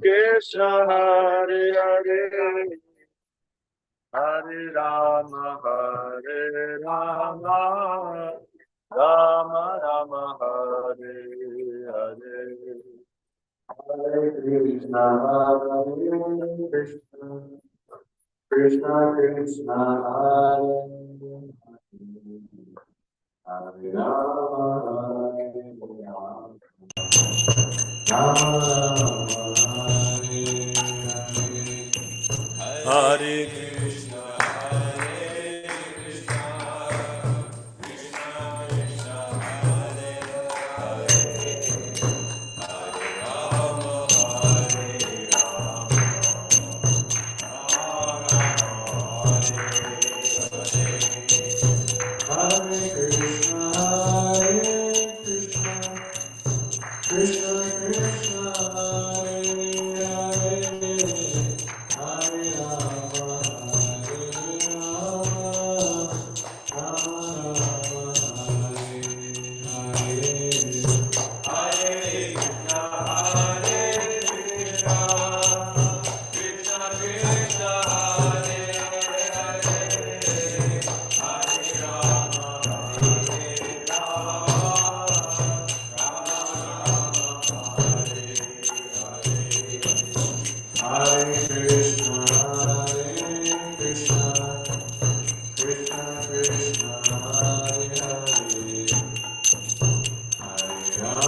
Krishna Hare Hare Hare Rama Hare Rama Rama Rama Hare Hare Hare Krishna Hare Krishna Krishna Krishna Hare Hare Rama Hare Rama Rama Hare Krishna, Hare Krishna, Krishna Krishna, Hare Hare, Hare Rama, Hare Rama, Rama Hare Hare.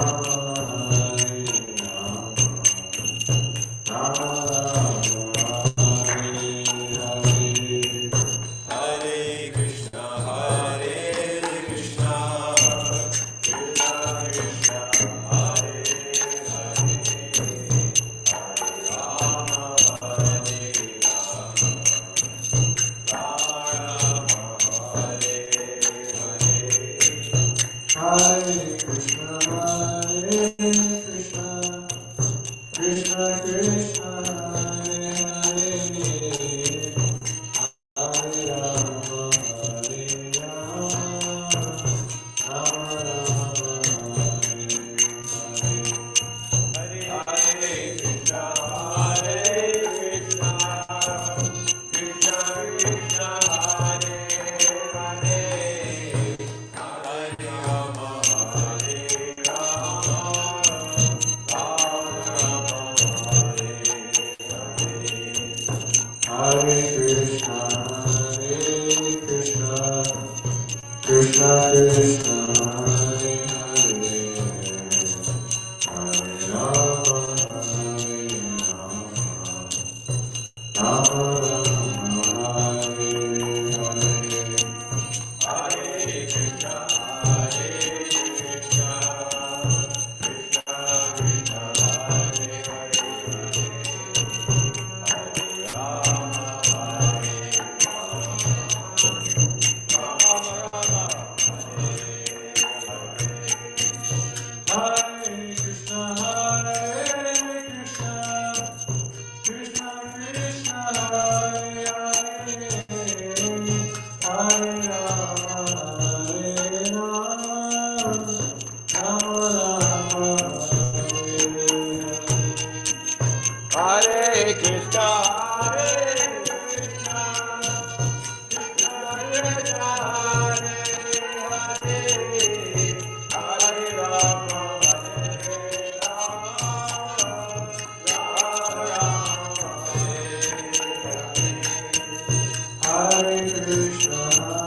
Hare Krishna, Hare Krishna, Krishna Krishna, Hare Hare. Hare Rama, Hare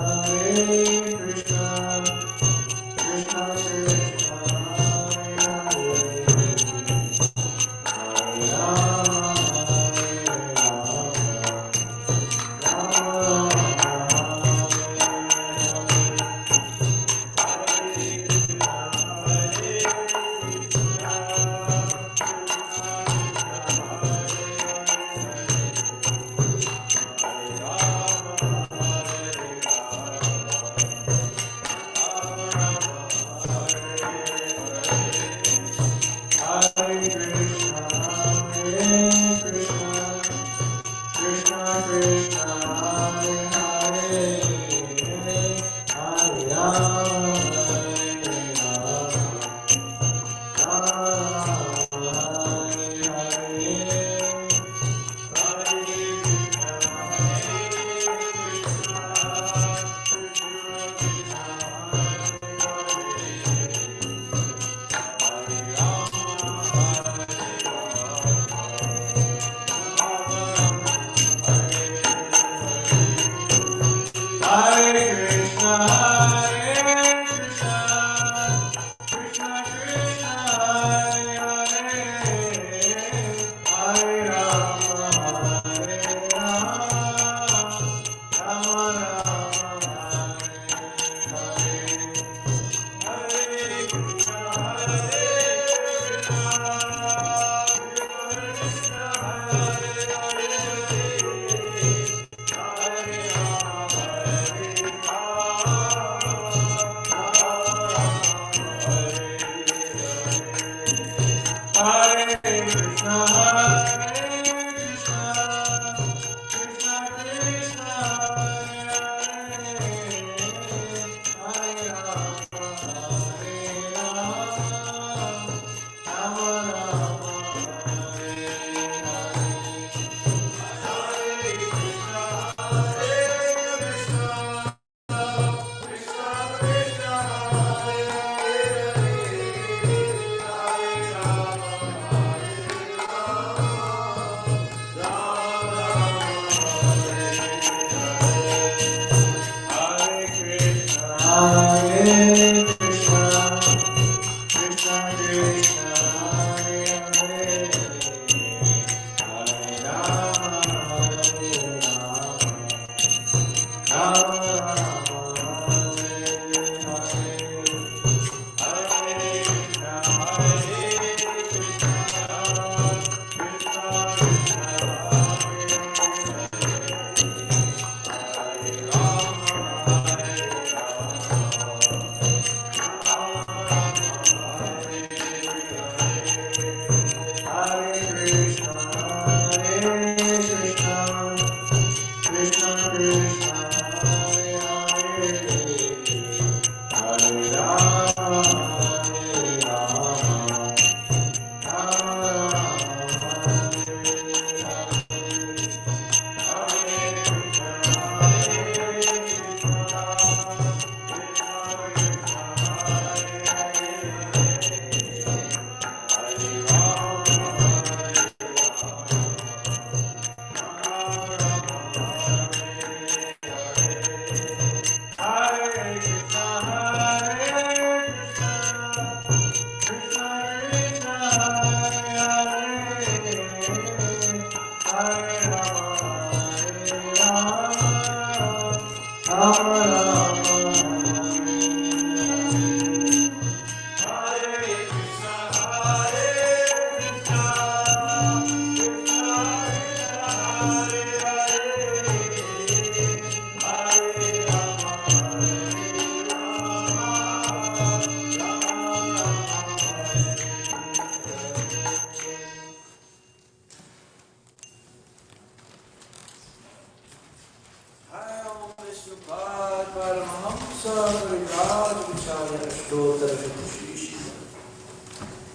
Paramahamsa Pariraj Vicharya Ashtottara Shri Shiva.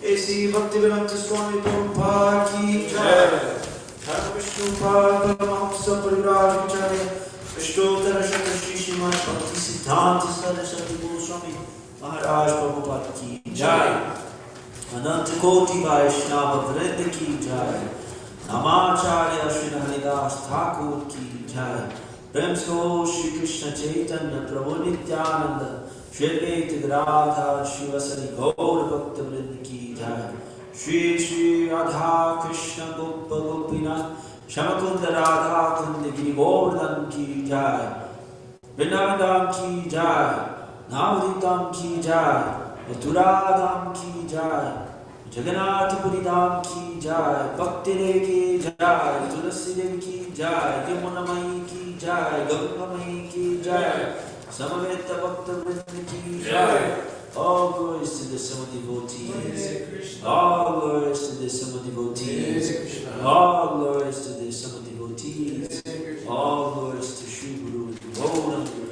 A.C. Bhaktivedanta Swami Prabhupada ki jai. Dharma Vishnu Paramahamsa Pariraj Vicharya Ashtottara Shri Shiva. Bhakti Siddhanta Saraswati Goswami Maharaj Prabhupada ki jai. Ananta Koti Vaishnava Vrinda ki jai. Namacharya Shri Haridas Thakur ki jai. Prem se ho Shri Krishna Chaitanya Prabhu Nityananda Shri Advaita Gadadhar Shivasari Gaur Bhakta Vrinda ki jai. Shri Shri Radha Krishna Gopa Gopina Shamakunda Radha Kunda Giri Govardhan ki jai. Vrindavan ki jai. Navadvitam ki jai. Maturadham ki jai. Jagannath Puri Dham ki jai. Bhakti Dev ki jai. Tulasi Dev ki jai. Yamuna Mai ki jai. Ganga Mai ki jai. Samaveta Bhakta Vrinda ki jai. All glories to the Sama devotees. All glories to the Sama devotees. All glories to the Sama devotees. All glories to Shri Guru Gauranga.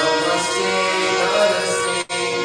Namaste, Namaste.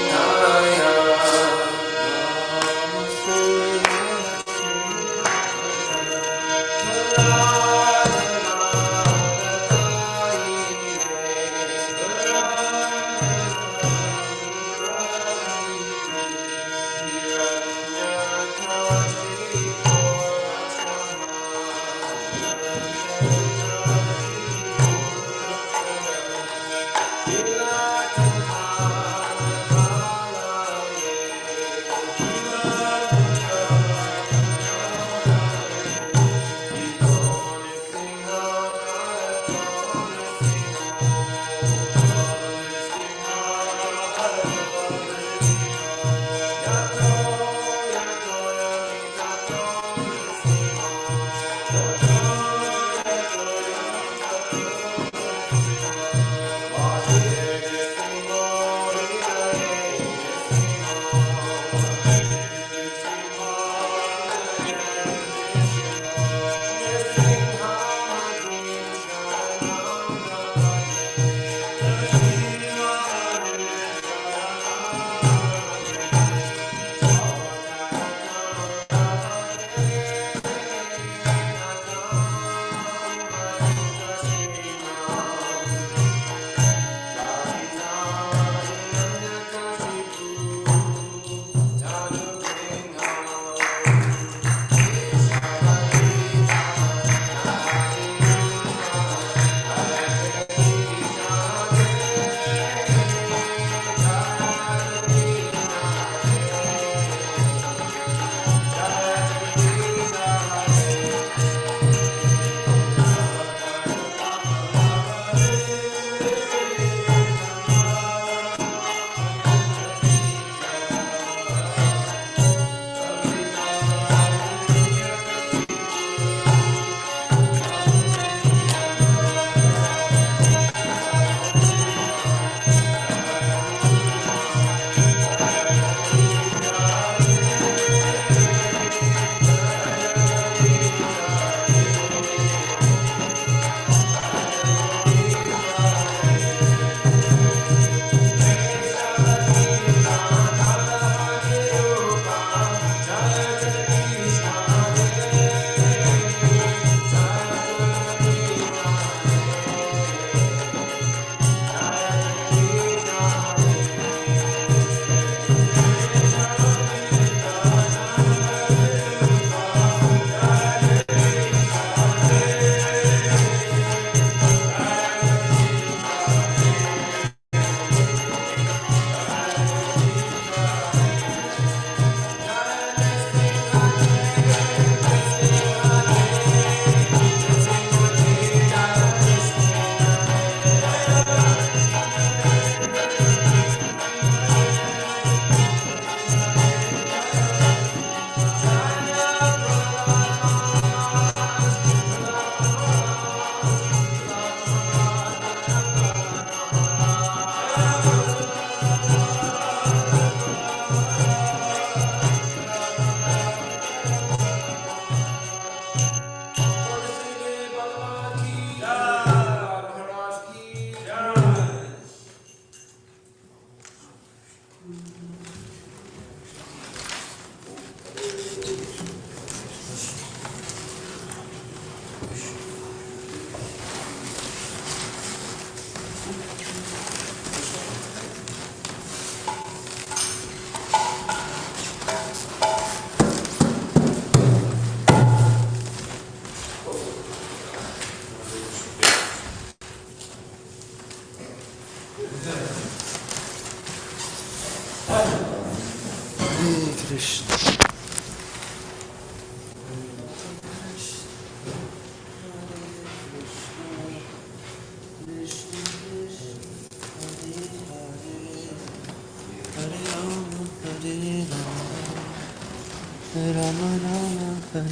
Rama Rama Hare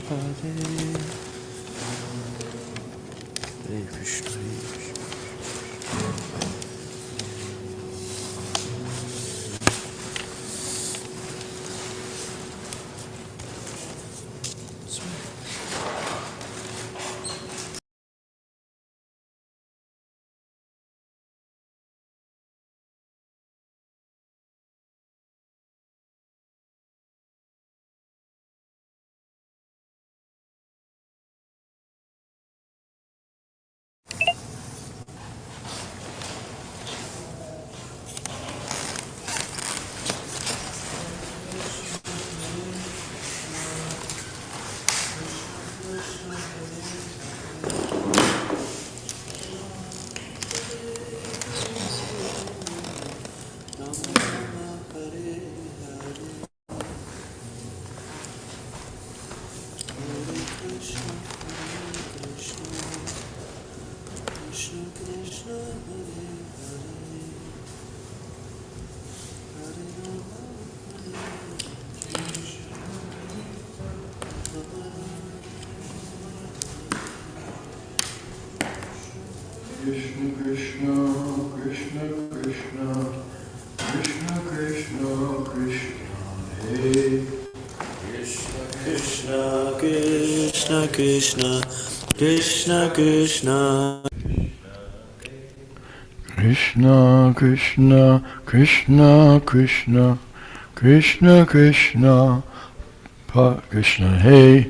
Hare Hare Krishna Hare Krishna. Krishna Krishna, Krishna Krishna, Krishna Krishna, Krishna Hare. Krishna Krishna, Krishna Krishna, Krishna Krishna Krishna, Krishna Krishna, Krishna Krishna, Krishna Hare.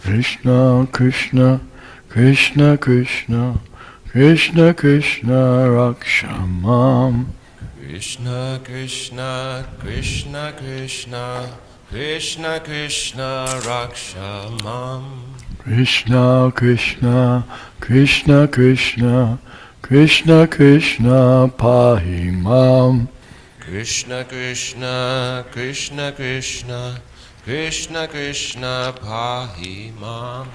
Krishna Krishna, Krishna Krishna, Krishna Krishna, Rakshamam. Krishna Krishna, Krishna Krishna, Krishna Krishna, Rakshamam. Krishna Krishna, Krishna Krishna, Krishna Krishna, Pahimam. Krishna Krishna, Krishna Krishna, Krishna Krishna, Pahimam.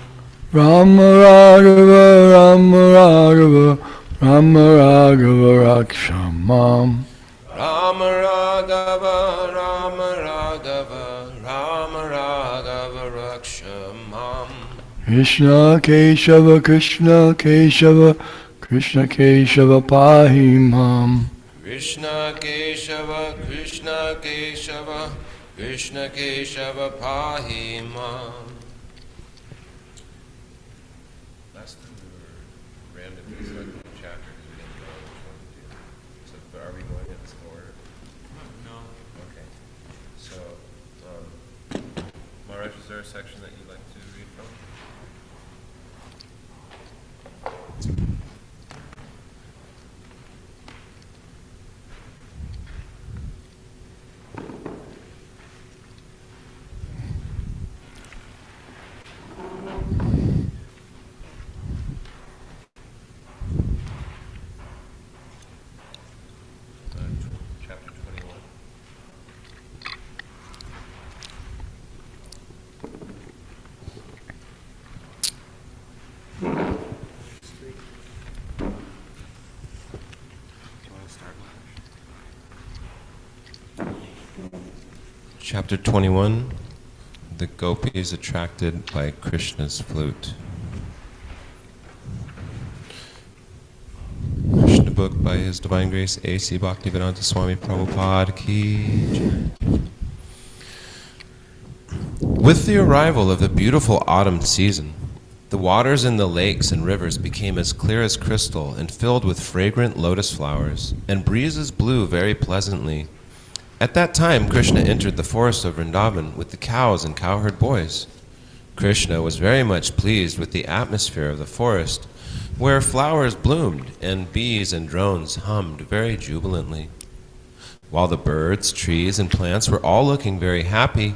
Rama Raghava, Rama Raghava, Rama Raghava, Rakshamam. Rama Raghava, Rama Raghava, Rama Raghava, Rakshamam. Krishna Keshava, Krishna Keshava, Krishna Keshava, Pahimam. Krishna Keshava, Krishna Keshava, Krishna Keshava, Pahimam. Last time we were randomly selecting a chapter because we didn't know which one to do. So, but are we going in this order? No. Okay. So, Maharaj, is there a section that you'd like to read from? Chapter 21. Chapter 21. The gopis attracted by Krishna's flute. Krishna book by His Divine Grace A.C. Bhaktivedanta Swami Prabhupada Ki Jai. With the arrival of the beautiful autumn season, the waters in the lakes and rivers became as clear as crystal and filled with fragrant lotus flowers, and breezes blew very pleasantly. At that time, Krishna entered the forest of Vrindavan with the cows and cowherd boys. Krishna was very much pleased with the atmosphere of the forest, where flowers bloomed and bees and drones hummed very jubilantly. While the birds, trees, and plants were all looking very happy,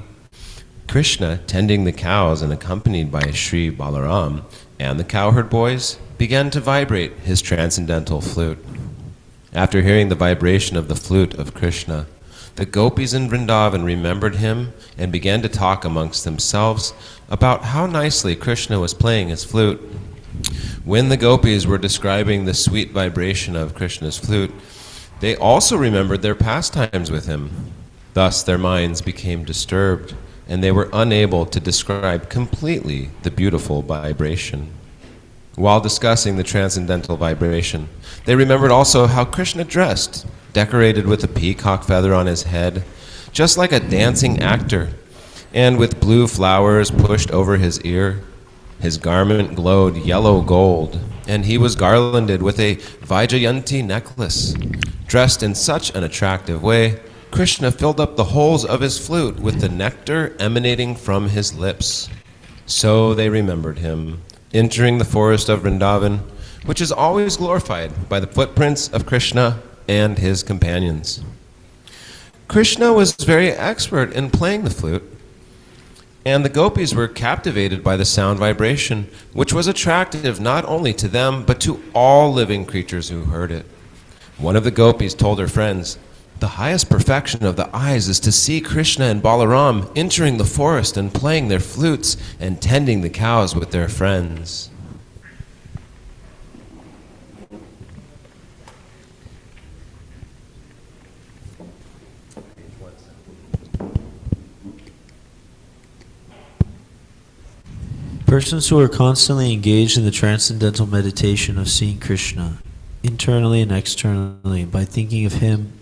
Krishna, tending the cows and accompanied by Sri Balaram and the cowherd boys, began to vibrate his transcendental flute. After hearing the vibration of the flute of Krishna, the gopis in Vrindavan remembered him and began to talk amongst themselves about how nicely Krishna was playing his flute. When the gopis were describing the sweet vibration of Krishna's flute, they also remembered their pastimes with him. Thus their minds became disturbed, and they were unable to describe completely the beautiful vibration. While discussing the transcendental vibration, they remembered also how Krishna dressed, decorated with a peacock feather on his head, just like a dancing actor, and with blue flowers pushed over his ear. His garment glowed yellow gold, and he was garlanded with a Vaijayanti necklace. Dressed in such an attractive way, Krishna filled up the holes of his flute with the nectar emanating from his lips. So they remembered him, entering the forest of Vrindavan, which is always glorified by the footprints of Krishna and his companions. Krishna was very expert in playing the flute, and the gopis were captivated by the sound vibration, which was attractive not only to them, but to all living creatures who heard it. One of the gopis told her friends, "The highest perfection of the eyes is to see Krishna and Balaram entering the forest and playing their flutes and tending the cows with their friends." Persons who are constantly engaged in the transcendental meditation of seeing Krishna, internally and externally, by thinking of him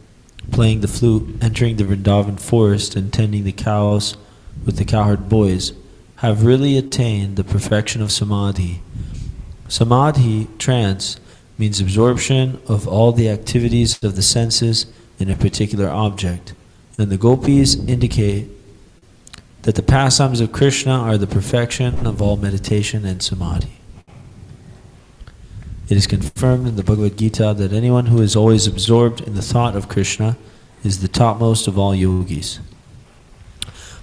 playing the flute, entering the Vrindavan forest, and tending the cows with the cowherd boys, have really attained the perfection of samadhi. Samadhi, trance, means absorption of all the activities of the senses in a particular object, and the gopis indicate that the pastimes of Krishna are the perfection of all meditation and samadhi. It is confirmed in the Bhagavad Gita that anyone who is always absorbed in the thought of Krishna is the topmost of all yogis.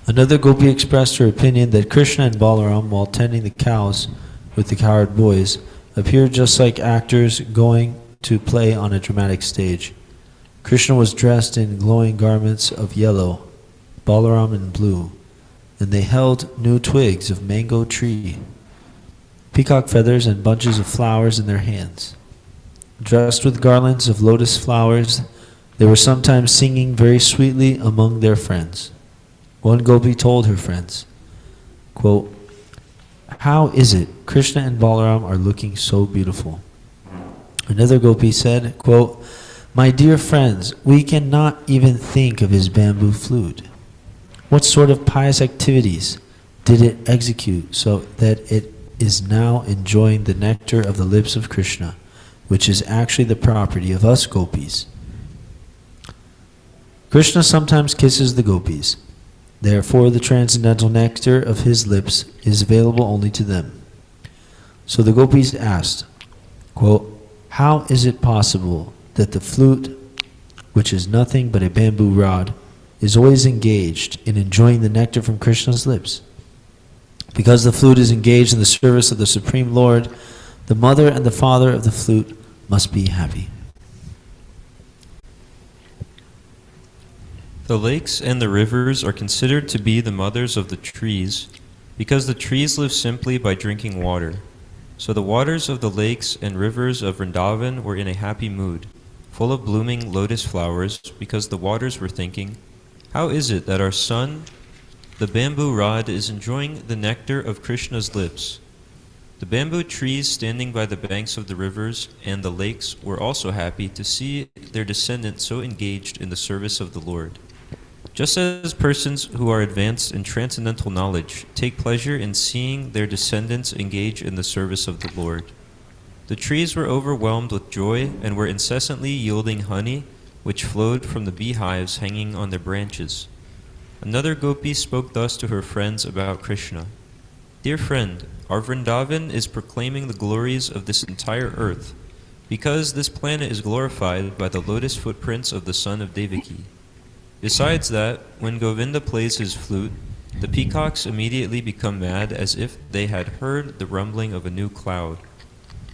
Another gopi expressed her opinion that Krishna and Balaram, while tending the cows with the cowherd boys, appeared just like actors going to play on a dramatic stage. Krishna was dressed in glowing garments of yellow, Balaram in blue, and they held new twigs of mango tree, peacock feathers, and bunches of flowers in their hands. Dressed with garlands of lotus flowers, they were sometimes singing very sweetly among their friends. One gopi told her friends, quote, "How is it Krishna and Balaram are looking so beautiful?" Another gopi said, quote, "My dear friends, we cannot even think of his bamboo flute. What sort of pious activities did it execute so that it is now enjoying the nectar of the lips of Krishna, which is actually the property of us gopis?" Krishna sometimes kisses the gopis. Therefore, the transcendental nectar of his lips is available only to them. So the gopis asked, quote, "How is it possible that the flute, which is nothing but a bamboo rod, is always engaged in enjoying the nectar from Krishna's lips? Because the flute is engaged in the service of the Supreme Lord, the mother and the father of the flute must be happy." The lakes and the rivers are considered to be the mothers of the trees, because the trees live simply by drinking water. So the waters of the lakes and rivers of Vrindavan were in a happy mood, full of blooming lotus flowers, because the waters were thinking, "How is it that our son, the bamboo rod, is enjoying the nectar of Krishna's lips?" The bamboo trees standing by the banks of the rivers and the lakes were also happy to see their descendants so engaged in the service of the Lord. Just as persons who are advanced in transcendental knowledge take pleasure in seeing their descendants engage in the service of the Lord. The trees were overwhelmed with joy and were incessantly yielding honey, which flowed from the beehives hanging on their branches. Another gopi spoke thus to her friends about Krishna. "Dear friend, our Vrindavan is proclaiming the glories of this entire earth, because this planet is glorified by the lotus footprints of the son of Devaki. Besides that, when Govinda plays his flute, the peacocks immediately become mad as if they had heard the rumbling of a new cloud.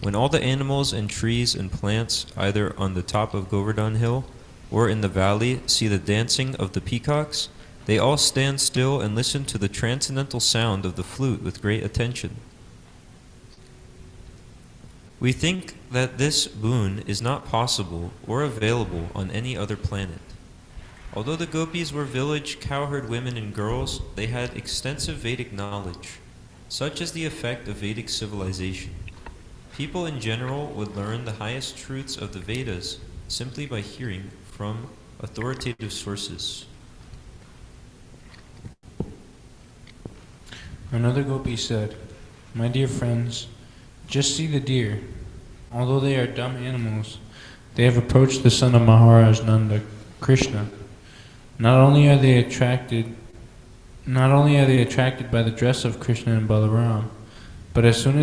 When all the animals and trees and plants, either on the top of Govardhan Hill or in the valley, see the dancing of the peacocks, they all stand still and listen to the transcendental sound of the flute with great attention. We think that this boon is not possible or available on any other planet. Although the gopis were village cowherd women and girls, they had extensive Vedic knowledge. Such is the effect of Vedic civilization. People in general would learn the highest truths of the Vedas simply by hearing from authoritative sources. Another gopi said, "My dear friends, just see the deer. Although they are dumb animals, they have approached the son of Maharaj Nanda, Krishna. Not only are they attracted by the dress of Krishna and Balaram, but as soon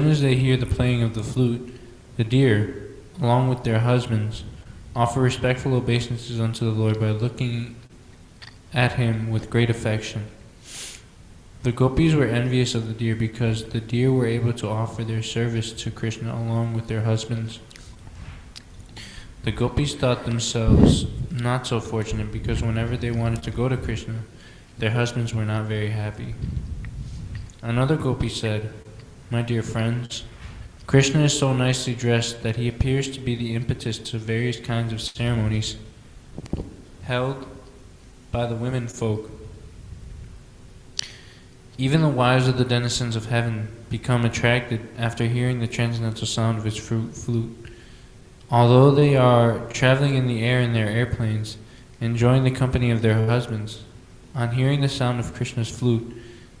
as they hear the playing of the flute, the deer, along with their husbands, offer respectful obeisances unto the Lord by looking at him with great affection." The gopis were envious of the deer because the deer were able to offer their service to Krishna along with their husbands. The gopis thought themselves not so fortunate because whenever they wanted to go to Krishna, their husbands were not very happy. Another gopi said, "My dear friends, Krishna is so nicely dressed that he appears to be the impetus to various kinds of ceremonies held by the women folk. Even the wives of the denizens of heaven become attracted after hearing the transcendental sound of his flute. Although they are traveling in the air in their airplanes, enjoying the company of their husbands, on hearing the sound of Krishna's flute,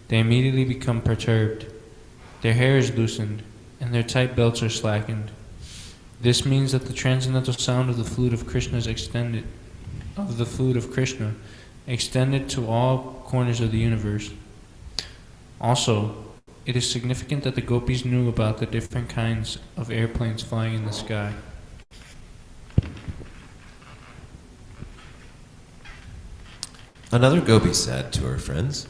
they immediately become perturbed. Their hair is loosened, and their tight belts are slackened. This means that the transcendental sound of the flute of Krishna extended to all corners of the universe. Also, it is significant that the gopis knew about the different kinds of airplanes flying in the sky. Another gopi said to her friends,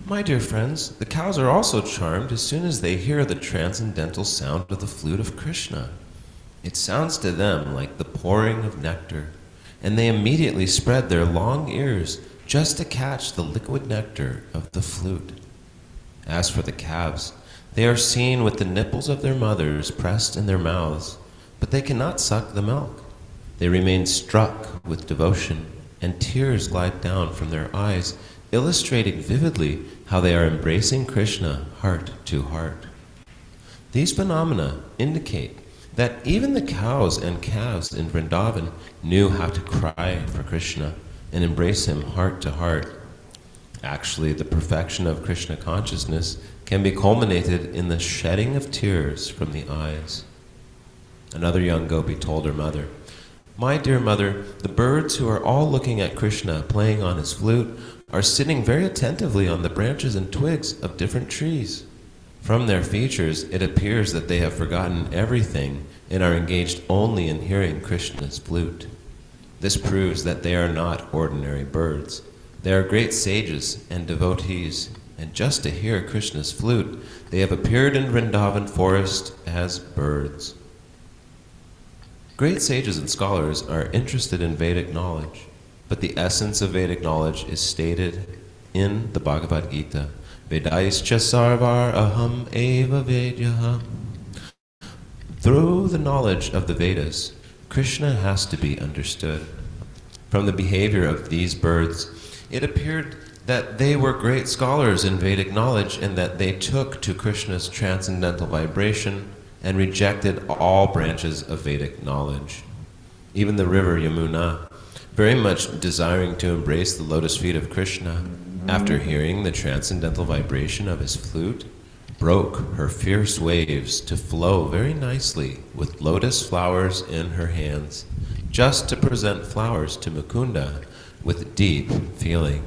"My dear friends, the cows are also charmed as soon as they hear the transcendental sound of the flute of Krishna. It sounds to them like the pouring of nectar, and they immediately spread their long ears just to catch the liquid nectar of the flute. As for the calves, they are seen with the nipples of their mothers pressed in their mouths, but they cannot suck the milk. They remain struck with devotion, and tears glide down from their eyes, illustrating vividly how they are embracing Krishna heart to heart. These phenomena indicate that even the cows and calves in Vrindavan knew how to cry for Krishna and embrace him heart to heart. Actually, the perfection of Krishna consciousness can be culminated in the shedding of tears from the eyes." Another young gopi told her mother, "My dear mother, the birds who are all looking at Krishna playing on his flute are sitting very attentively on the branches and twigs of different trees. From their features, it appears that they have forgotten everything and are engaged only in hearing Krishna's flute. This proves that they are not ordinary birds. They are great sages and devotees, and just to hear Krishna's flute, they have appeared in Vrindavan forest as birds." Great sages and scholars are interested in Vedic knowledge, but the essence of Vedic knowledge is stated in the Bhagavad Gita, "Vedaischa sarvar aham eva vedyaham." Through the knowledge of the Vedas, Krishna has to be understood. From the behavior of these birds, it appeared that they were great scholars in Vedic knowledge and that they took to Krishna's transcendental vibration and rejected all branches of Vedic knowledge. Even the river Yamuna, very much desiring to embrace the lotus feet of Krishna, after hearing the transcendental vibration of his flute, broke her fierce waves to flow very nicely with lotus flowers in her hands, just to present flowers to Mukunda with deep feeling.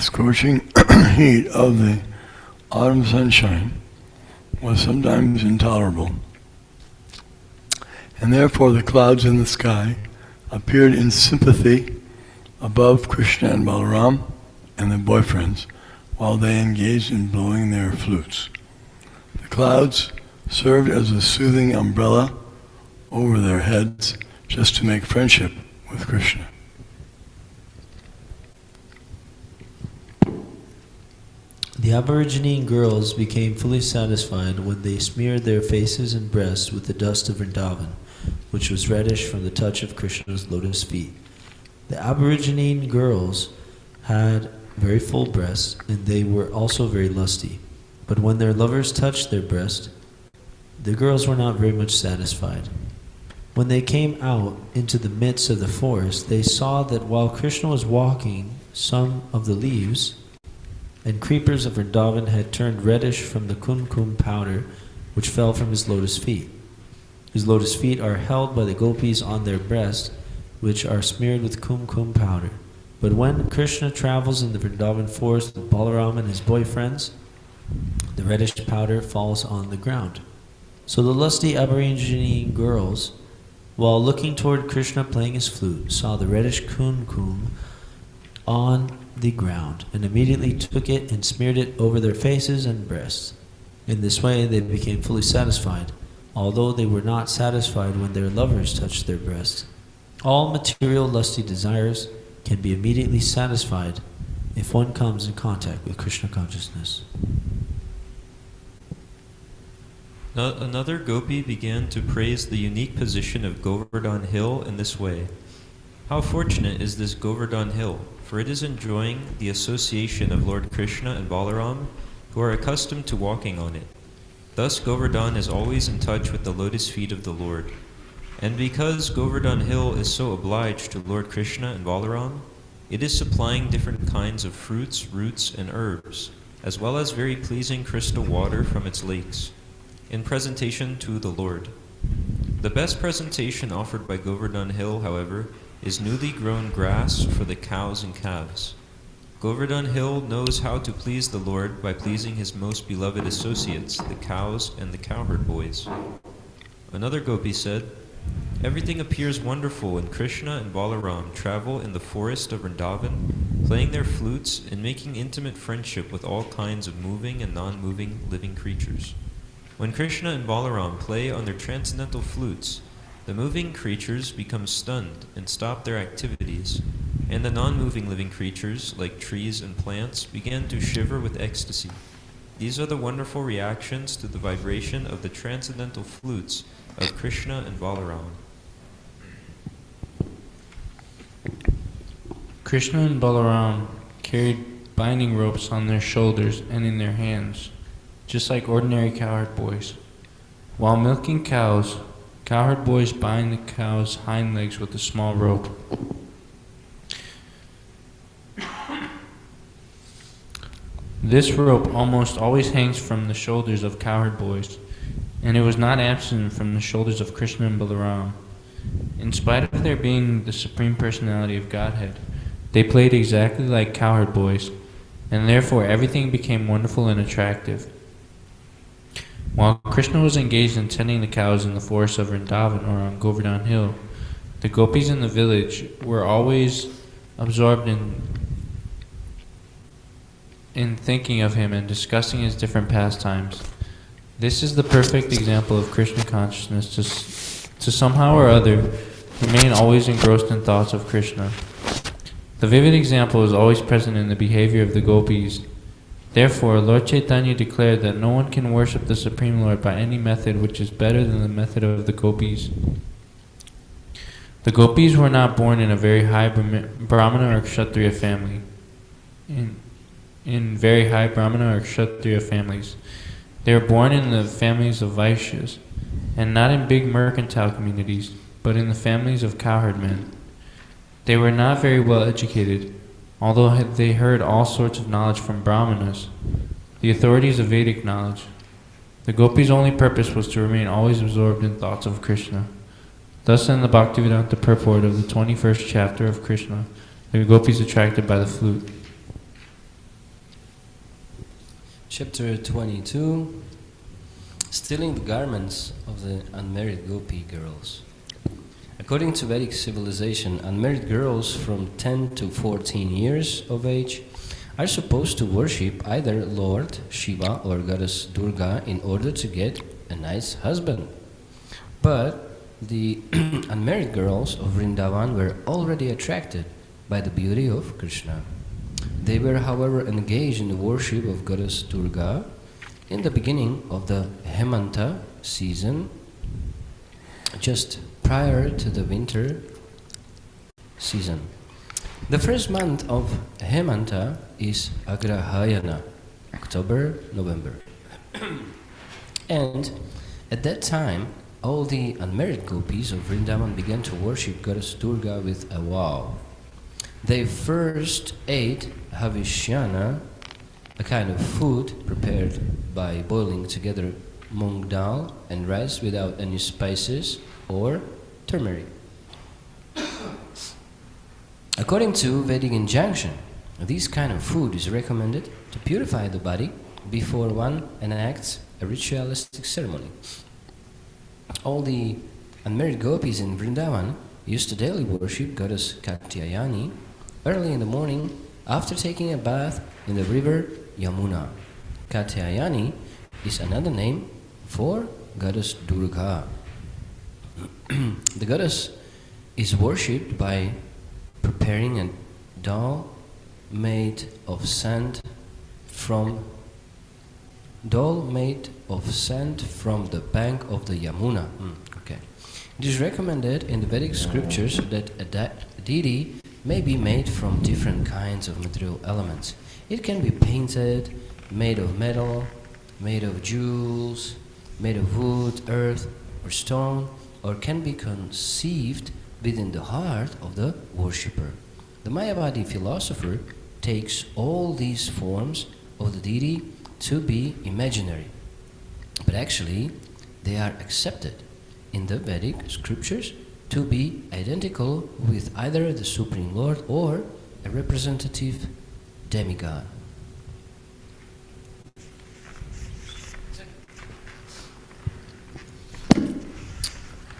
scorching heat of the autumn sunshine was sometimes intolerable, and therefore the clouds in the sky appeared in sympathy above Krishna and Balaram and their boyfriends while they engaged in blowing their flutes. The clouds served as a soothing umbrella over their heads just to make friendship with Krishna. The Aborigine girls became fully satisfied when they smeared their faces and breasts with the dust of Vrindavan, which was reddish from the touch of Krishna's lotus feet. The Aborigine girls had very full breasts, and they were also very lusty. But when their lovers touched their breast, the girls were not very much satisfied. When they came out into the midst of the forest, they saw that while Krishna was walking, some of the leaves and creepers of Vrindavan had turned reddish from the kumkum powder which fell from his lotus feet. His lotus feet are held by the gopis on their breast, which are smeared with kumkum powder. But when Krishna travels in the Vrindavan forest with Balaram and his boyfriends, the reddish powder falls on the ground. So the lusty Aborigine girls, while looking toward Krishna playing his flute, saw the reddish kumkum on the ground, and immediately took it and smeared it over their faces and breasts. In this way they became fully satisfied, although they were not satisfied when their lovers touched their breasts. All material lusty desires can be immediately satisfied if one comes in contact with Krishna consciousness. Another gopi began to praise the unique position of Govardhan Hill in this way. How fortunate is this Govardhan Hill, for it is enjoying the association of Lord Krishna and Balaram, who are accustomed to walking on it. Thus Govardhan is always in touch with the lotus feet of the Lord. And because Govardhan Hill is so obliged to Lord Krishna and Balaram, it is supplying different kinds of fruits, roots, and herbs, as well as very pleasing crystal water from its lakes, in presentation to the Lord. The best presentation offered by Govardhan Hill, however, is newly grown grass for the cows and calves. Govardhan Hill knows how to please the Lord by pleasing his most beloved associates, the cows and the cowherd boys. Another gopi said, "Everything appears wonderful when Krishna and Balaram travel in the forest of Vrindavan, playing their flutes and making intimate friendship with all kinds of moving and non-moving living creatures. When Krishna and Balaram play on their transcendental flutes, the moving creatures become stunned and stop their activities, and the non-moving living creatures, like trees and plants, begin to shiver with ecstasy. These are the wonderful reactions to the vibration of the transcendental flutes of Krishna and Balaram." Krishna and Balaram carried binding ropes on their shoulders and in their hands, just like ordinary cowherd boys. While milking cows, cowherd boys bind the cow's hind legs with a small rope. This rope almost always hangs from the shoulders of cowherd boys, and it was not absent from the shoulders of Krishna and Balaram. In spite of their being the Supreme Personality of Godhead, they played exactly like cowherd boys, and therefore everything became wonderful and attractive. While Krishna was engaged in tending the cows in the forest of Vrindavan or on Govardhan Hill, the gopis in the village were always absorbed in thinking of him and discussing his different pastimes. This is the perfect example of Krishna consciousness to somehow or other remain always engrossed in thoughts of Krishna. The vivid example is always present in the behavior of the gopis. Therefore, Lord Chaitanya declared that no one can worship the Supreme Lord by any method which is better than the method of the gopis. The gopis were not born in a very high Brahmana or Kshatriya family. In very high Brahmana or Kshatriya families. They were born in the families of Vaishyas, and not in big mercantile communities, but in the families of cowherd men. They were not very well educated, although they heard all sorts of knowledge from Brahmanas, the authorities of Vedic knowledge. The gopis' only purpose was to remain always absorbed in thoughts of Krishna. Thus in the Bhaktivedanta purport of the 21st chapter of Krishna, the gopis attracted by the flute. Chapter 22. Stealing the garments of the unmarried gopi girls. According to Vedic civilization, unmarried girls from 10 to 14 years of age are supposed to worship either Lord Shiva or Goddess Durga in order to get a nice husband. But the unmarried girls of Vrindavan were already attracted by the beauty of Krishna. They were, however, engaged in the worship of Goddess Durga in the beginning of the Hemanta season, just prior to the winter season. The first month of Hemanta is Agrahayana, October, November. And at that time, all the unmarried gopis of Vrindavan began to worship Goddess Durga with a vow. They first ate havishyana, a kind of food prepared by boiling together mung dal and rice without any spices or turmeric. According to Vedic injunction, this kind of food is recommended to purify the body before one enacts a ritualistic ceremony. All the unmarried gopis in Vrindavan used to daily worship Goddess Katyayani early in the morning after taking a bath in the river Yamuna. Katyayani is another name for Goddess Durga. The goddess is worshipped by preparing a doll made of sand from the bank of the Yamuna. Okay. It is recommended in the Vedic scriptures that a deity may be made from different kinds of material elements. It can be painted, made of metal, made of jewels, made of wood, earth, or stone, or can be conceived within the heart of the worshipper. The Mayavadi philosopher takes all these forms of the deity to be imaginary, but actually they are accepted in the Vedic scriptures to be identical with either the Supreme Lord or a representative demigod.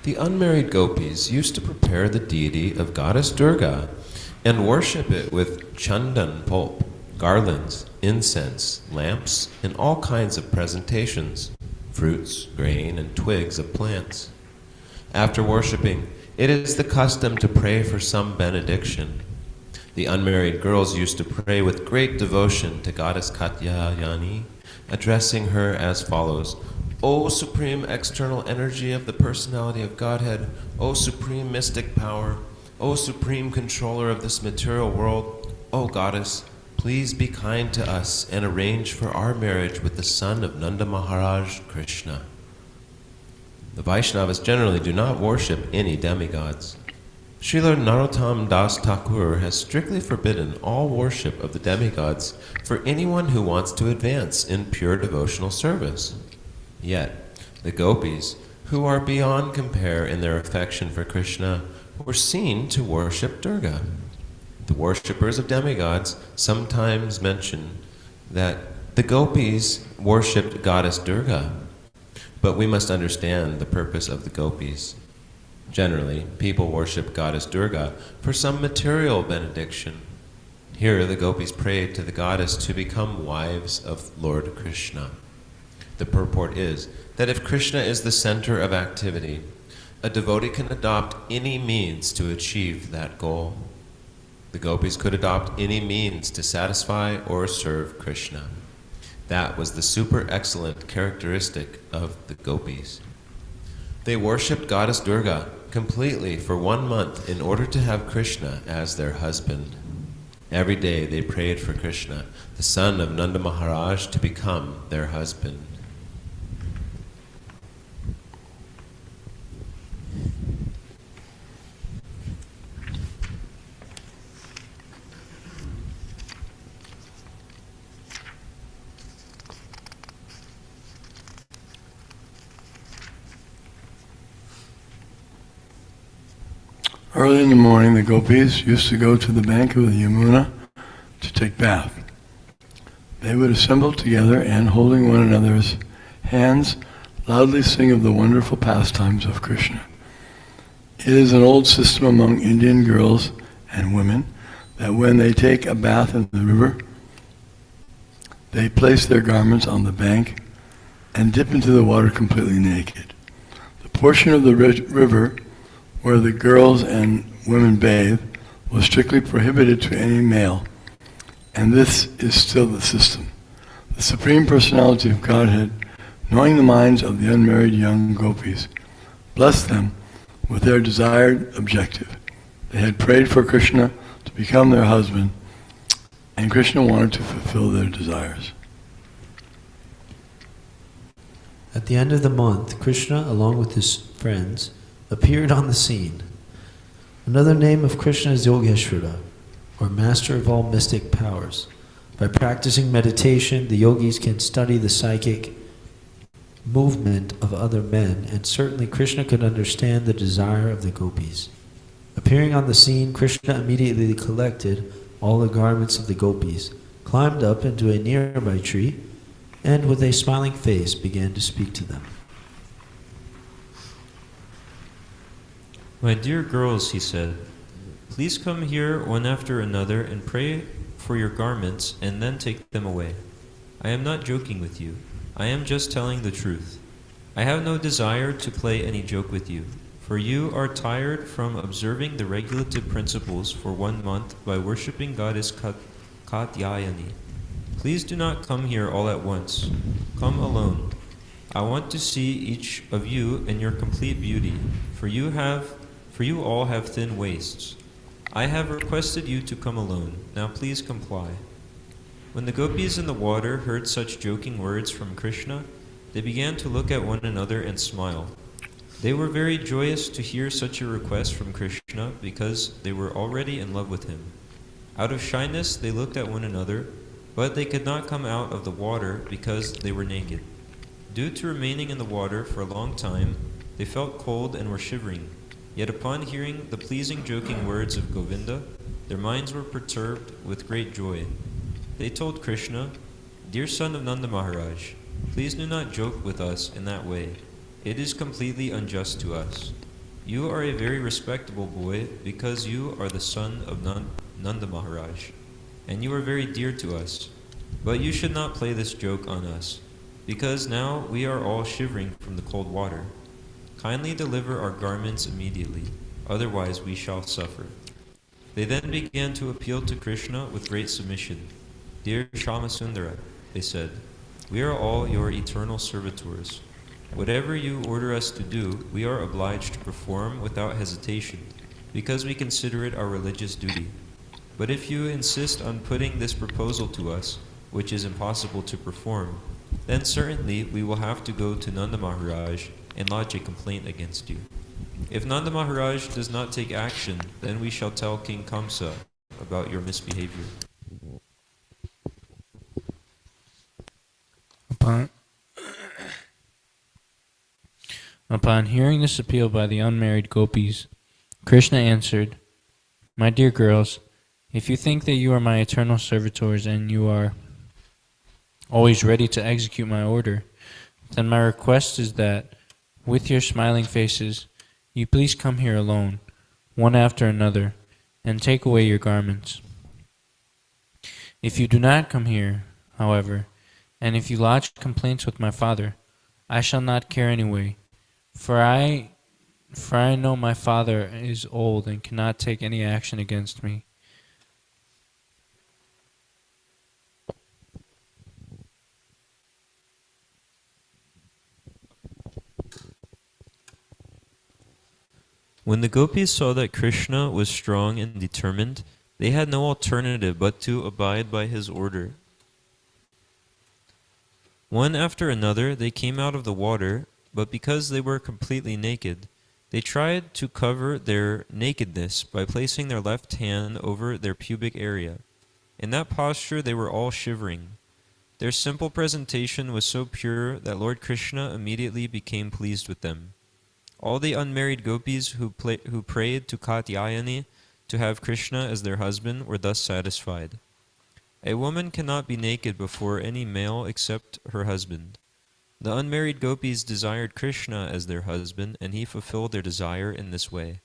The unmarried gopis used to prepare the deity of Goddess Durga and worship it with chandan pulp, garlands, incense, lamps, and all kinds of presentations, fruits, grain, and twigs of plants. After worshiping, it is the custom to pray for some benediction. The unmarried girls used to pray with great devotion to Goddess Katyayani, addressing her as follows: O supreme external energy of the personality of Godhead, O supreme mystic power, O supreme controller of this material world, O Goddess, please be kind to us and arrange for our marriage with the son of Nanda Maharaj, Krishna. The Vaishnavas generally do not worship any demigods. Srila Narottam Das Thakur has strictly forbidden all worship of the demigods for anyone who wants to advance in pure devotional service. Yet, the gopis, who are beyond compare in their affection for Krishna, were seen to worship Durga. The worshippers of demigods sometimes mention that the gopis worshipped Goddess Durga, but we must understand the purpose of the gopis. Generally, people worship Goddess Durga for some material benediction. Here, the gopis prayed to the goddess to become wives of Lord Krishna. The purport is that if Krishna is the center of activity, a devotee can adopt any means to achieve that goal. The gopis could adopt any means to satisfy or serve Krishna. That was the super excellent characteristic of the gopis. They worshipped Goddess Durga completely for 1 month in order to have Krishna as their husband. Every day they prayed for Krishna, the son of Nanda Maharaj, to become their husband. Early in the morning, the gopis used to go to the bank of the Yamuna to take bath. They would assemble together and, holding one another's hands, loudly sing of the wonderful pastimes of Krishna. It is an old system among Indian girls and women that when they take a bath in the river, they place their garments on the bank and dip into the water completely naked. The portion of the river where the girls and women bathe was strictly prohibited to any male, and this is still the system. The Supreme Personality of Godhead, knowing the minds of the unmarried young gopis, blessed them with their desired objective. They had prayed for Krishna to become their husband, and Krishna wanted to fulfill their desires. At the end of the month, Krishna, along with his friends, appeared on the scene. Another name of Krishna is Yogeshvara, or master of all mystic powers. By practicing meditation, the yogis can study the psychic movement of other men, and certainly Krishna could understand the desire of the gopis. Appearing on the scene, Krishna immediately collected all the garments of the gopis, climbed up into a nearby tree, and with a smiling face began to speak to them. My dear girls, he said, please come here one after another and pray for your garments and then take them away. I am not joking with you. I am just telling the truth. I have no desire to play any joke with you, for you are tired from observing the regulative principles for 1 month by worshipping goddess Katyayani. Please do not come here all at once. Come alone. I want to see each of you in your complete beauty, for you all have thin waists. I have requested you to come alone. Now please comply. When the gopis in the water heard such joking words from Krishna, they began to look at one another and smile. They were very joyous to hear such a request from Krishna because they were already in love with him. Out of shyness, they looked at one another, but they could not come out of the water because they were naked. Due to remaining in the water for a long time, they felt cold and were shivering. Yet upon hearing the pleasing joking words of Govinda, their minds were perturbed with great joy. They told Krishna, Dear son of Nanda Maharaj, please do not joke with us in that way. It is completely unjust to us. You are a very respectable boy because you are the son of Nanda Maharaj, and you are very dear to us. But you should not play this joke on us, because now we are all shivering from the cold water. Kindly deliver our garments immediately, otherwise we shall suffer. They then began to appeal to Krishna with great submission. Dear Shamasundara, they said, we are all your eternal servitors. Whatever you order us to do, we are obliged to perform without hesitation, because we consider it our religious duty. But if you insist on putting this proposal to us, which is impossible to perform, then certainly we will have to go to Nanda Maharaj and lodge a complaint against you. If Nanda Maharaj does not take action, then we shall tell King Kamsa about your misbehavior. Upon hearing this appeal by the unmarried gopis, Krishna answered, My dear girls, if you think that you are my eternal servitors and you are always ready to execute my order, then my request is that, with your smiling faces, you please come here alone, one after another, and take away your garments. If you do not come here, however, and if you lodge complaints with my father, I shall not care anyway, for I know my father is old and cannot take any action against me. When the gopis saw that Krishna was strong and determined, they had no alternative but to abide by his order. One after another they came out of the water, but because they were completely naked, they tried to cover their nakedness by placing their left hand over their pubic area. In that posture they were all shivering. Their simple presentation was so pure that Lord Krishna immediately became pleased with them. All the unmarried gopis who prayed to Katyayani to have Krishna as their husband were thus satisfied. A woman cannot be naked before any male except her husband. The unmarried gopis desired Krishna as their husband, and he fulfilled their desire in this way.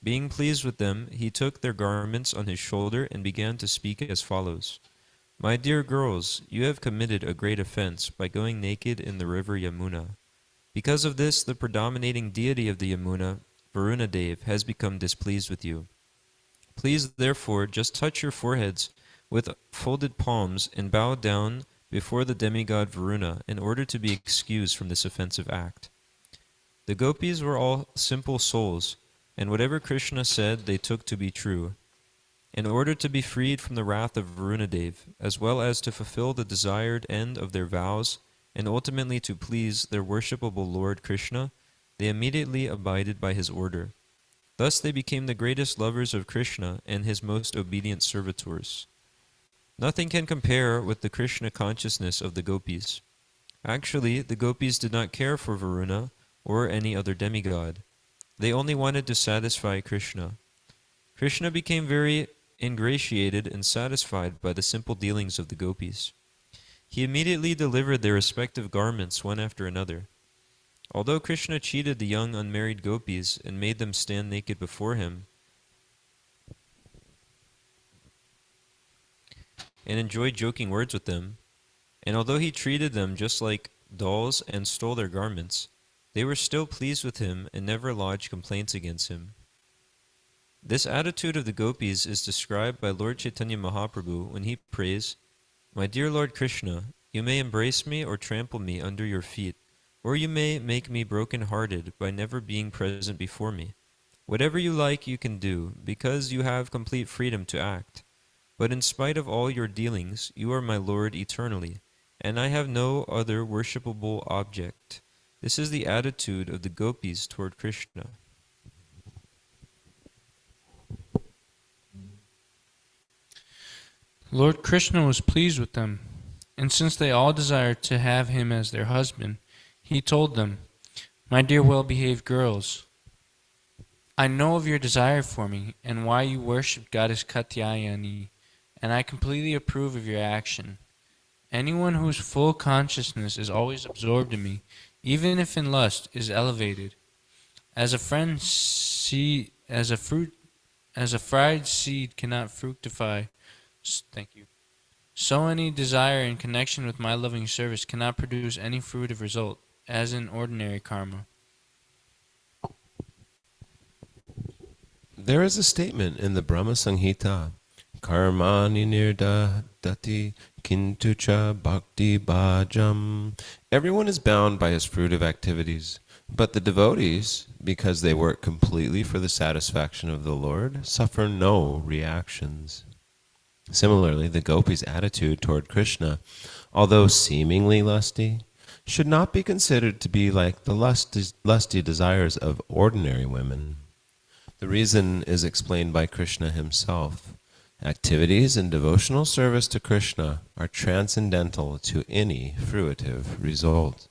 Being pleased with them, he took their garments on his shoulder and began to speak as follows. My dear girls, you have committed a great offense by going naked in the river Yamuna. Because of this, the predominating deity of the Yamuna, Varuna Dev, has become displeased with you. Please, therefore, just touch your foreheads with folded palms and bow down before the demigod Varuna in order to be excused from this offensive act. The gopis were all simple souls, and whatever Krishna said they took to be true. In order to be freed from the wrath of Varunadev, as well as to fulfill the desired end of their vows, and ultimately to please their worshipable Lord Krishna, they immediately abided by his order. Thus they became the greatest lovers of Krishna and his most obedient servitors. Nothing can compare with the Krishna consciousness of the gopis. Actually, the gopis did not care for Varuna or any other demigod. They only wanted to satisfy Krishna. Krishna became very ingratiated and satisfied by the simple dealings of the gopis. He immediately delivered their respective garments one after another. Although Krishna cheated the young unmarried gopis and made them stand naked before him and enjoyed joking words with them, and although he treated them just like dolls and stole their garments, they were still pleased with him and never lodged complaints against him. This attitude of the gopis is described by Lord Chaitanya Mahaprabhu when he prays, My dear Lord Krishna, you may embrace me or trample me under your feet, or you may make me broken-hearted by never being present before me. Whatever you like you can do, because you have complete freedom to act. But in spite of all your dealings, you are my Lord eternally, and I have no other worshipable object. This is the attitude of the gopis toward Krishna. Lord Krishna was pleased with them, and since they all desired to have him as their husband, he told them, My dear well-behaved girls, I know of your desire for me, and why you worship Goddess Katyayani, and I completely approve of your action. Anyone whose full consciousness is always absorbed in me, even if in lust, is elevated. As a fried seed cannot fructify, so any desire in connection with my loving service cannot produce any fruitive result, as in ordinary karma. There is a statement in the Brahma Samhita, Karmani nirdadati kintucha bhakti bhajam. Everyone is bound by his fruitive activities, but the devotees, because they work completely for the satisfaction of the Lord, suffer no reactions. Similarly, the gopis' attitude toward Krishna, although seemingly lusty, should not be considered to be like the lusty desires of ordinary women. The reason is explained by Krishna himself. Activities in devotional service to Krishna are transcendental to any fruitive result.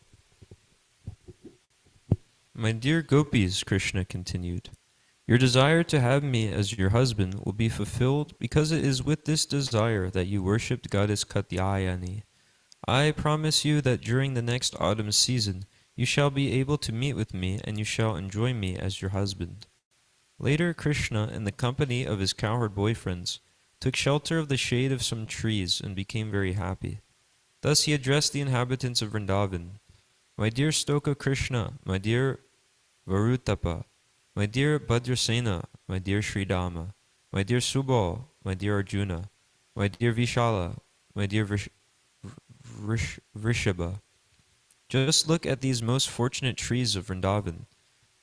My dear gopis, Krishna continued, your desire to have me as your husband will be fulfilled because it is with this desire that you worshipped Goddess Katyayani. I promise you that during the next autumn season you shall be able to meet with me and you shall enjoy me as your husband. Later, Krishna, in the company of his cowherd boyfriends, took shelter of the shade of some trees and became very happy. Thus he addressed the inhabitants of Vrindavan, My dear Stoka Krishna, my dear Varutapa, my dear Bhadrasena, my dear Sridama, my dear Subal, my dear Arjuna, my dear Vishala, my dear Vrishabha. Just look at these most fortunate trees of Vrindavan.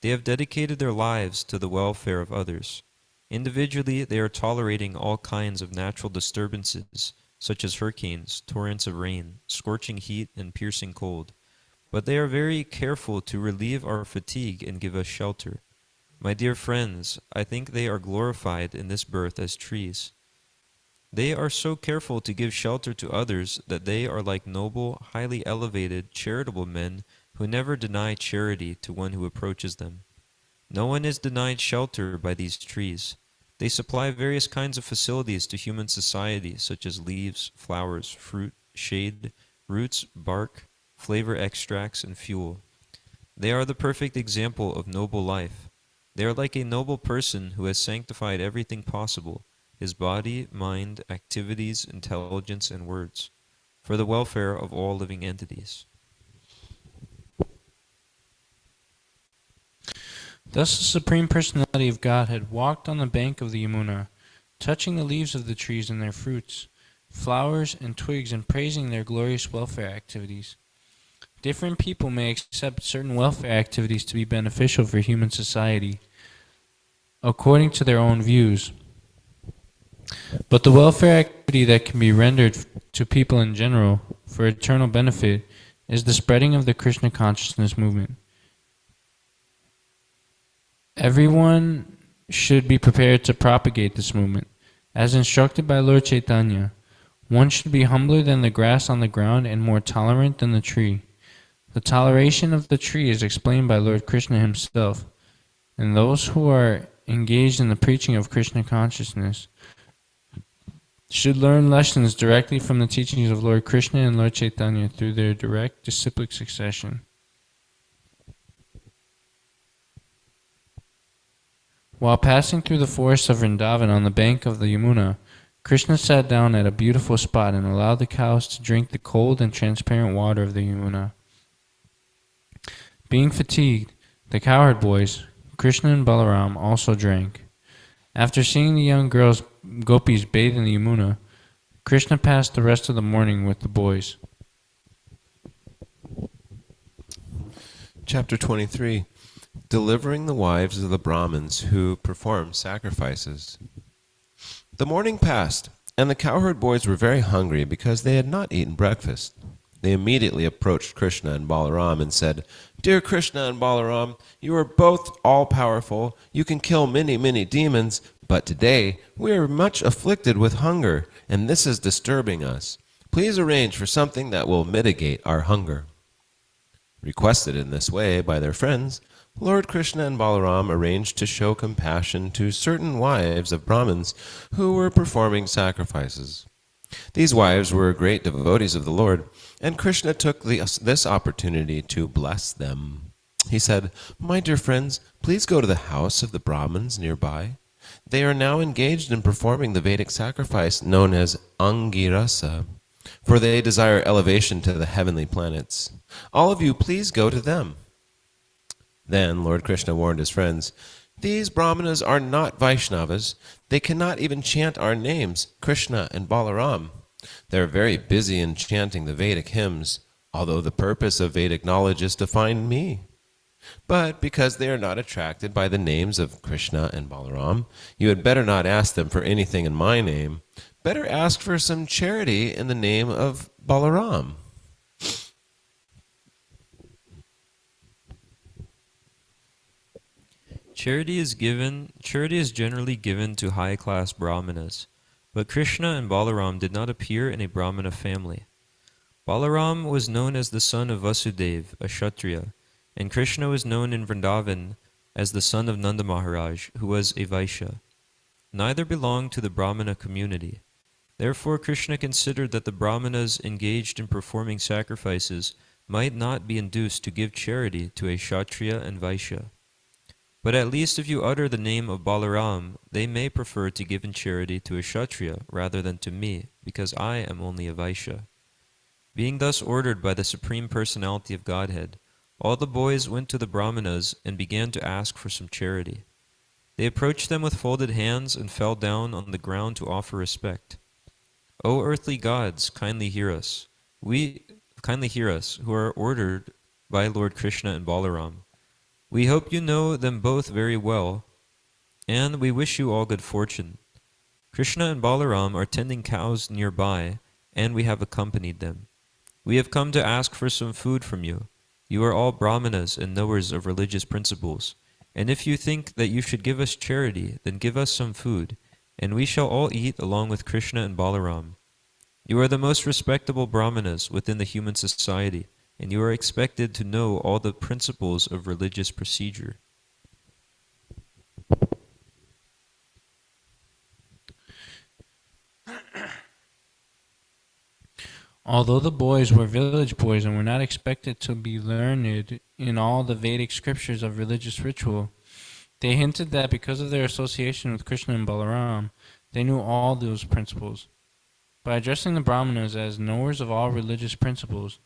They have dedicated their lives to the welfare of others. Individually, they are tolerating all kinds of natural disturbances, such as hurricanes, torrents of rain, scorching heat, and piercing cold. But they are very careful to relieve our fatigue and give us shelter. My dear friends, I think they are glorified in this birth as trees. They are so careful to give shelter to others that they are like noble, highly elevated, charitable men who never deny charity to one who approaches them. No one is denied shelter by these trees. They supply various kinds of facilities to human society, such as leaves, flowers, fruit, shade, roots, bark, flavor extracts, and fuel. They are the perfect example of noble life. They are like a noble person who has sanctified everything possible, his body, mind, activities, intelligence, and words, for the welfare of all living entities. Thus the Supreme Personality of Godhead walked on the bank of the Yamuna, touching the leaves of the trees and their fruits, flowers, and twigs, and praising their glorious welfare activities. Different people may accept certain welfare activities to be beneficial for human society, according to their own views. But the welfare activity that can be rendered to people in general for eternal benefit is the spreading of the Krishna consciousness movement. Everyone should be prepared to propagate this movement. As instructed by Lord Chaitanya, one should be humbler than the grass on the ground and more tolerant than the tree. The toleration of the tree is explained by Lord Krishna himself, and those who are engaged in the preaching of Krishna consciousness should learn lessons directly from the teachings of Lord Krishna and Lord Chaitanya through their direct disciplic succession. While passing through the forest of Vrindavan on the bank of the Yamuna, Krishna sat down at a beautiful spot and allowed the cows to drink the cold and transparent water of the Yamuna. Being fatigued, the cowherd boys, Krishna and Balaram, also drank. After seeing the young girls gopis bathe in the Yamuna, Krishna passed the rest of the morning with the boys. Chapter 23. Delivering the wives of the Brahmins who perform sacrifices. The morning passed, and the cowherd boys were very hungry because they had not eaten breakfast. They immediately approached Krishna and Balaram and said, "Dear Krishna and Balaram, you are both all-powerful. You can kill many, many demons, but today we are much afflicted with hunger, and this is disturbing us. Please arrange for something that will mitigate our hunger." Requested in this way by their friends, Lord Krishna and Balaram arranged to show compassion to certain wives of Brahmins who were performing sacrifices. These wives were great devotees of the Lord, and Krishna took this opportunity to bless them. He said, "My dear friends, please go to the house of the Brahmins nearby. They are now engaged in performing the Vedic sacrifice known as Angirasa, for they desire elevation to the heavenly planets. All of you, please go to them." Then Lord Krishna warned his friends, "These Brahmanas are not Vaishnavas. They cannot even chant our names, Krishna and Balaram. They are very busy in chanting the Vedic hymns, although the purpose of Vedic knowledge is to find me. But because they are not attracted by the names of Krishna and Balaram, you had better not ask them for anything in my name. Better ask for some charity in the name of Balaram." Charity is generally given to high-class brahmanas, but Krishna and Balaram did not appear in a brahmana family. Balaram was known as the son of Vasudeva, a Kshatriya, and Krishna was known in Vrindavan as the son of Nanda Maharaj, who was a Vaishya. Neither belonged to the brahmana community. Therefore Krishna considered that the brahmanas engaged in performing sacrifices might not be induced to give charity to a Kshatriya and Vaishya. But at least if you utter the name of Balaram, they may prefer to give in charity to a Kshatriya rather than to me, because I am only a Vaishya. Being thus ordered by the Supreme Personality of Godhead, all the boys went to the Brahmanas and began to ask for some charity. They approached them with folded hands and fell down on the ground to offer respect. "O earthly gods, kindly hear us. Who are ordered by Lord Krishna and Balaram. We hope you know them both very well, and we wish you all good fortune. Krishna and Balaram are tending cows nearby, and we have accompanied them. We have come to ask for some food from you. You are all brahmanas and knowers of religious principles, and if you think that you should give us charity, then give us some food, and we shall all eat along with Krishna and Balaram. You are the most respectable brahmanas within the human society, and you are expected to know all the principles of religious procedure." Although the boys were village boys and were not expected to be learned in all the Vedic scriptures of religious ritual, they hinted that because of their association with Krishna and Balaram, they knew all those principles. By addressing the Brahmanas as knowers of all religious principles,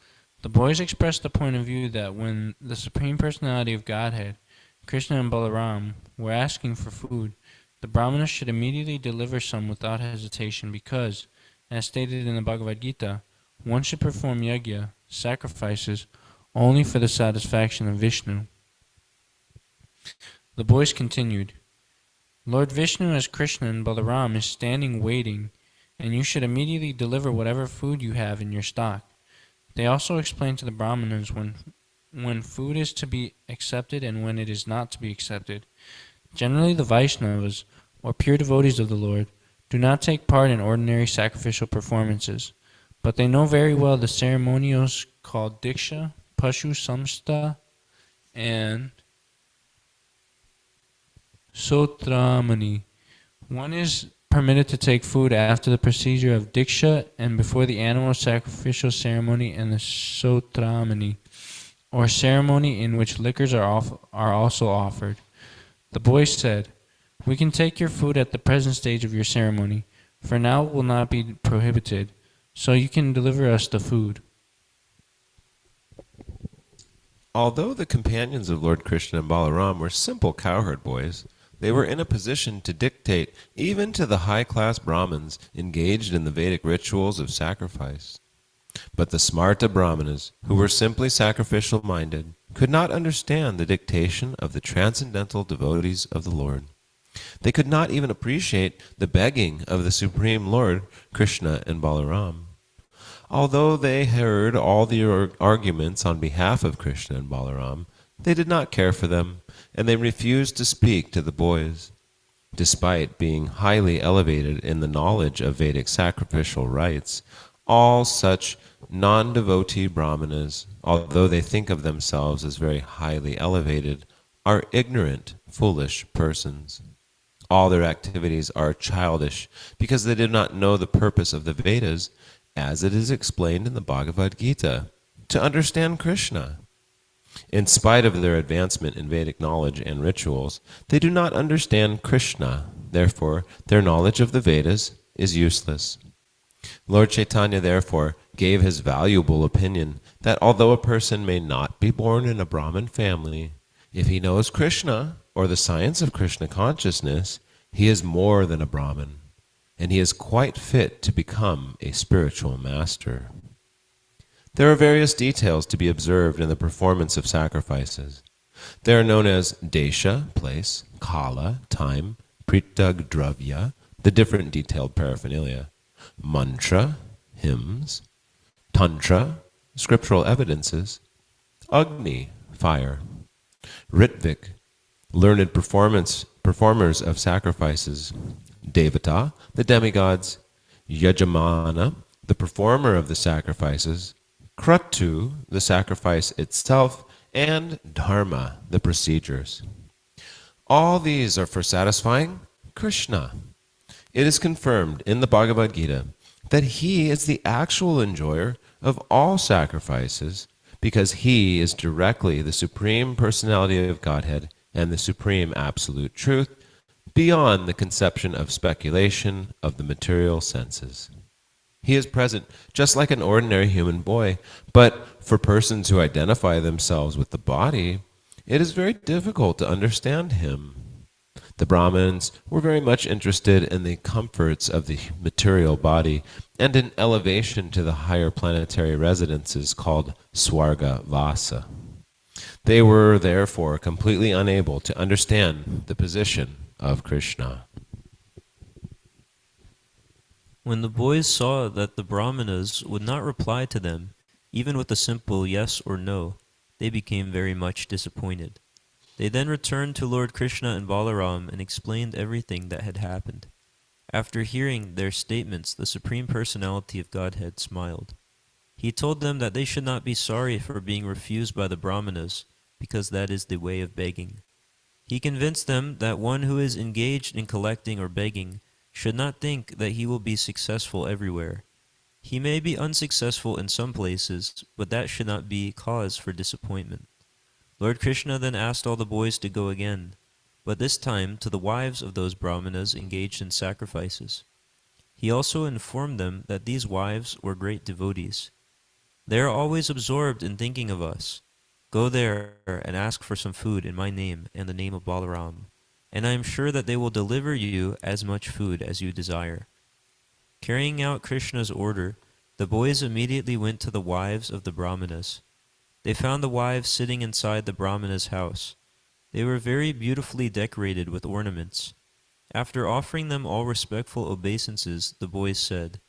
the boys expressed the point of view that when the Supreme Personality of Godhead, Krishna and Balaram, were asking for food, the Brahmanas should immediately deliver some without hesitation because, as stated in the Bhagavad Gita, one should perform yajna, sacrifices, only for the satisfaction of Vishnu. The boys continued, Lord Vishnu as Krishna and Balaram is standing waiting, and you should immediately deliver whatever food you have in your stock. They also explained to the Brahmanas when food is to be accepted and when it is not to be accepted. Generally, the Vaishnavas, or pure devotees of the Lord, do not take part in ordinary sacrificial performances, but they know very well the ceremonials called Diksha, Pashu Samsta, and Sotramani. One is permitted to take food after the procedure of Diksha and before the animal sacrificial ceremony and the Sotramani, or ceremony in which liquors are also offered. The boy said, We can take your food at the present stage of your ceremony, for now it will not be prohibited, so you can deliver us the food. Although the companions of Lord Krishna and Balaram were simple cowherd boys, they were in a position to dictate even to the high-class Brahmins engaged in the Vedic rituals of sacrifice. But the Smarta Brahmanas, who were simply sacrificial-minded, could not understand the dictation of the transcendental devotees of the Lord. They could not even appreciate the begging of the Supreme Lord, Krishna and Balaram. Although they heard all the arguments on behalf of Krishna and Balaram, they did not care for them, and they refused to speak to the boys. Despite being highly elevated in the knowledge of Vedic sacrificial rites, all such non-devotee Brahmanas, although they think of themselves as very highly elevated, are ignorant, foolish persons. All their activities are childish because they do not know the purpose of the Vedas as it is explained in the Bhagavad Gita, to understand Krishna. In spite of their advancement in Vedic knowledge and rituals, they do not understand Krishna. Therefore, their knowledge of the Vedas is useless. Lord Chaitanya, therefore, gave his valuable opinion that although a person may not be born in a Brahmin family, if he knows Krishna, or the science of Krishna consciousness, he is more than a Brahmin, and he is quite fit to become a spiritual master. There are various details to be observed in the performance of sacrifices. They are known as desha, place, kala, time, pritag dravya, the different detailed paraphernalia, mantra, hymns, tantra, scriptural evidences, agni, fire, ritvik, learned performers of sacrifices, devata, the demigods, yajamana, the performer of the sacrifices, kratu, the sacrifice itself, and dharma, the procedures. All these are for satisfying Krishna. It is confirmed in the Bhagavad Gita that he is the actual enjoyer of all sacrifices because he is directly the Supreme Personality of Godhead and the Supreme Absolute Truth beyond the conception of speculation of the material senses. He is present just like an ordinary human boy, but for persons who identify themselves with the body, it is very difficult to understand him. The Brahmins were very much interested in the comforts of the material body and in elevation to the higher planetary residences called Swarga Vasa. They were therefore completely unable to understand the position of Krishna. When the boys saw that the Brahmanas would not reply to them, even with a simple yes or no, they became very much disappointed. They then returned to Lord Krishna and Balaram and explained everything that had happened. After hearing their statements, the Supreme Personality of Godhead smiled. He told them that they should not be sorry for being refused by the Brahmanas, because that is the way of begging. He convinced them that one who is engaged in collecting or begging should not think that he will be successful everywhere. He may be unsuccessful in some places, but that should not be cause for disappointment. Lord Krishna then asked all the boys to go again, but this time to the wives of those brahmanas engaged in sacrifices. He also informed them that these wives were great devotees. They are always absorbed in thinking of us. Go there and ask for some food in my name and the name of Balaram, and I am sure that they will deliver you as much food as you desire. Carrying out Krishna's order, the boys immediately went to the wives of the brahmanas. They found the wives sitting inside the brahmana's house. They were very beautifully decorated with ornaments. After offering them all respectful obeisances, the boys said,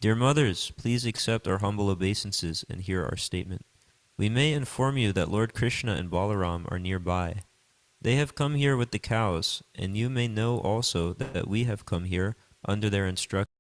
"Dear mothers, please accept our humble obeisances and hear our statement. We may inform you that Lord Krishna and Balaram are nearby. They have come here with the cows, and you may know also that we have come here under their instructions.